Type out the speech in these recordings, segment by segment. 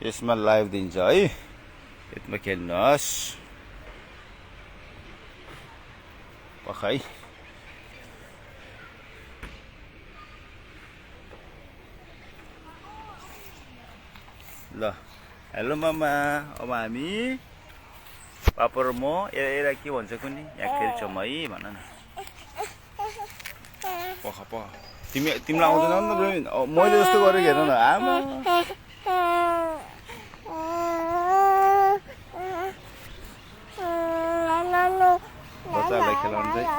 यसमा लाइभ दिन्छ है, यसमा खेल्नुहोस् पखाइ। ल हेलो मामा, अब हामी पापा र म यता के भन्छ कुनी यहाँ खेल्छौँ है भन न। पख तिमीलाई आउँदैन नि त मैले जस्तो गरेको हेर न आमा। बच्चाहरूलाई खेलाउनु चाहिँ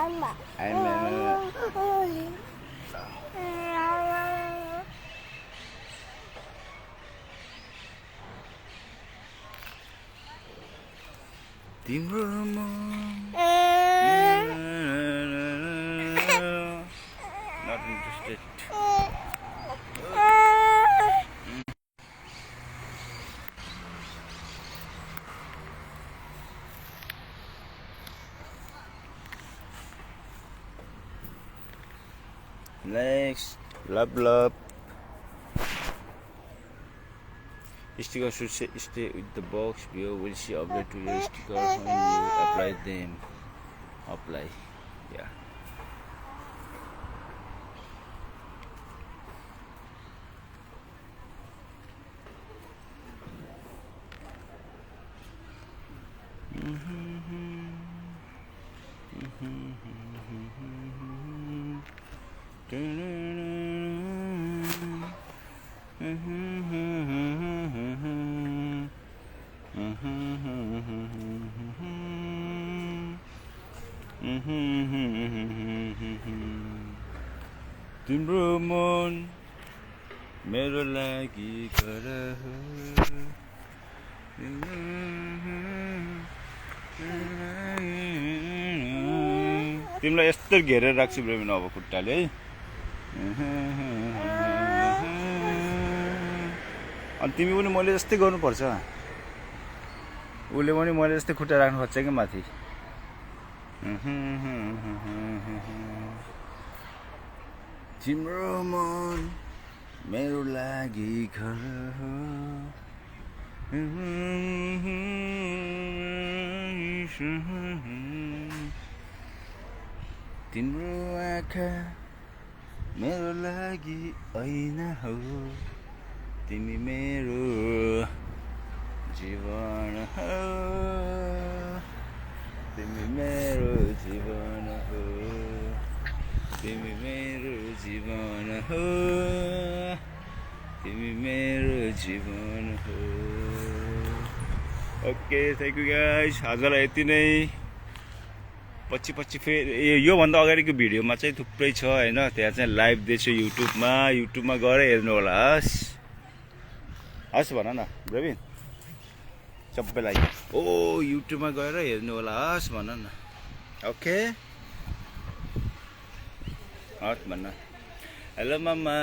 तिम्रो not interested. Next, love. Sticker should stay with the box. Viewer will see update to your sticker when you apply them. Apply, yeah. तिम्रो मन मेरो लागि घर हो। तिमीलाई यस्तो घेरेर राख्छु ब्रेमिन अब खुट्टाले है। अनि तिमी पनि मैले जस्तै गर्नुपर्छ। उसले पनि मैले जस्तै खुट्टा राख्नु खोज्छ कि माथि। तिम्रो मन मेरो लागि घर हो। तिम्रो आँखा मेरो लागि ऐना हो। तिमी मेरो जीवन हो। तिमी मेरो जीवन हो। तिमी मेरो जीवन हो। तिमी मेरो जीवन हो। Okay, thank you guys. आजलाई यति नै। पछि फेरि योभन्दा अगाडिको भिडियोमा चाहिँ थुप्रै छ होइन, त्यहाँ चाहिँ लाइभ दिएछु युट्युबमा गएर हेर्नु होला। हस् भन न ब्रेविन सबैलाई, ओ युट्युबमा गएर हेर्नु होला हस् भन न। ओके हस् भन्न। हेलो मामा।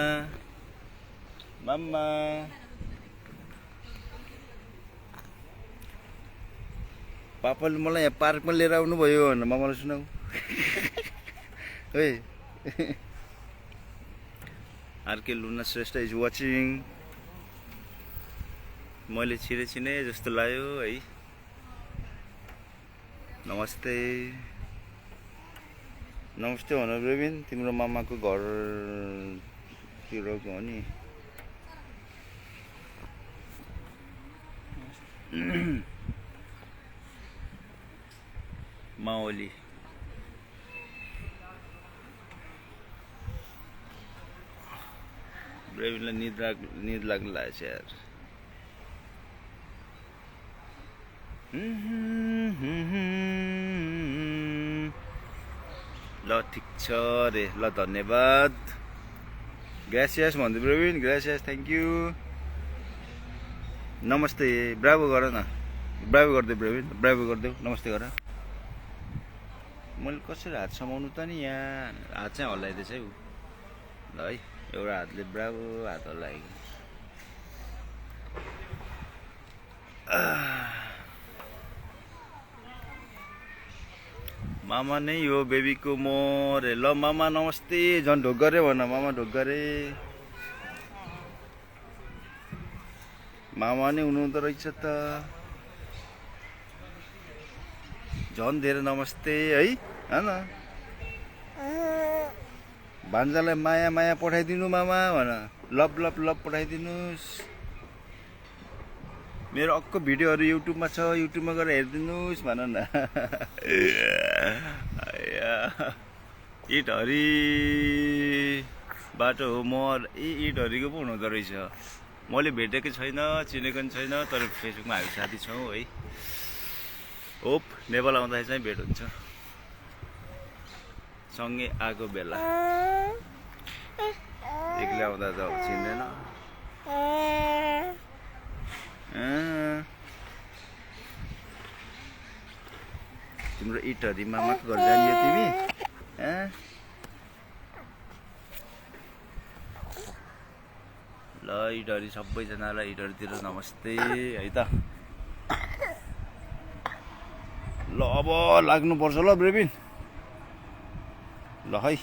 पापाले मलाई यहाँ पार्कमा लिएर आउनु भयो भनेर मामालाई सुनाऊ है। RK Luna Shrestha is watching. मैले छिने जस्तो लाग्यो है। नमस्ते भन ब्रेविन, तिम्रो मामाको घरतिरको हो नि। माओली ब्रेविनलाई निद लाग्नु लागेको छ यार। ल ठिक छ रे, ल धन्यवाद। ग्रासियस भन्दै ब्रेविन, ग्रासियस, थ्याङ्क यू। नमस्ते ब्राभो गर न, ब्राभो गरिदेऊ ब्रेविन, ब्राभो गरिदेऊ, नमस्ते गर। मैले कसरी हात समाउनु त नि, यहाँ हात चाहिँ हल्लाइदिएछ है ऊ। ल है, एउटा हातले ब्राभो हात हल्लायो। मामा नै हो बेबीको मोर। ल मामा नमस्ते, झन् ढोगरे भन, मामा ढोगरे। मामा नै हुनुहुँदो रहेछ त। झन् धेरै नमस्ते है हैन। भान्जालाई माया माया पठाइदिनु मामा भन। लभ लभ लभ पठाइदिनुस्। मेरो अर्को भिडियोहरू युट्युबमा छ, युट्युबमा गएर हेरिदिनुहोस् भन न। इटहरीबाट हो म। इटहरीको पो हुनुहुँदो रहेछ। मैले भेटेकै छैन, चिनेको पनि छैन, तर फेसबुकमा हामी साथी छौँ है। होप नेपाल आउँदाखेरि चाहिँ भेट हुन्छ। सँगै आएको बेला एक्लै आउँदा त चिन्दैन। तिम्रो इटहरी मामाको घर जानियो तिमी? ल इटहरी सबैजनालाई इटहरीतिर नमस्ते है त। ल अब लाग्नुपर्छ ल ब्रेबिन। ल है।